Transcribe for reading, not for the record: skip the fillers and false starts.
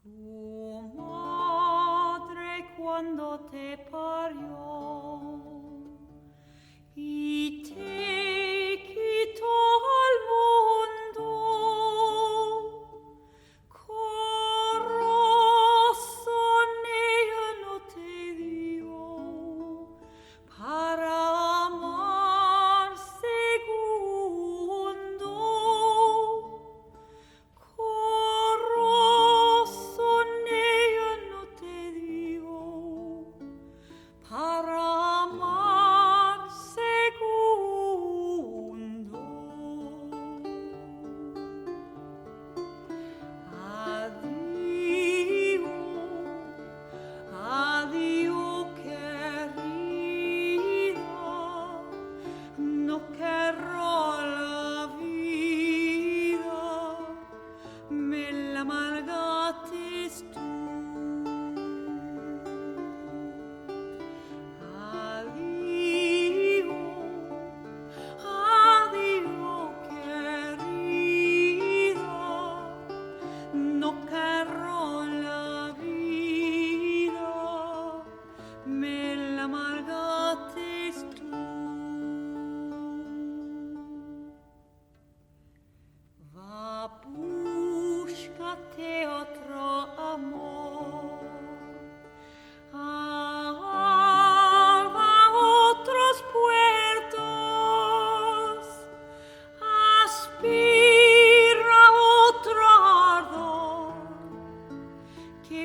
Tu madre cuando te parió y te quitó al mundo, corazón ella no te dio para amar segundo. Corazón ella no te dio para amar segundo. Adiós, adiós querida, no quiero la vida, me la amargaste tú. Adiós, adiós querida, no quiero la vida, me la amargaste tú. Va, búscate otro amor. Va a otros puertos. Aspira otro ardor que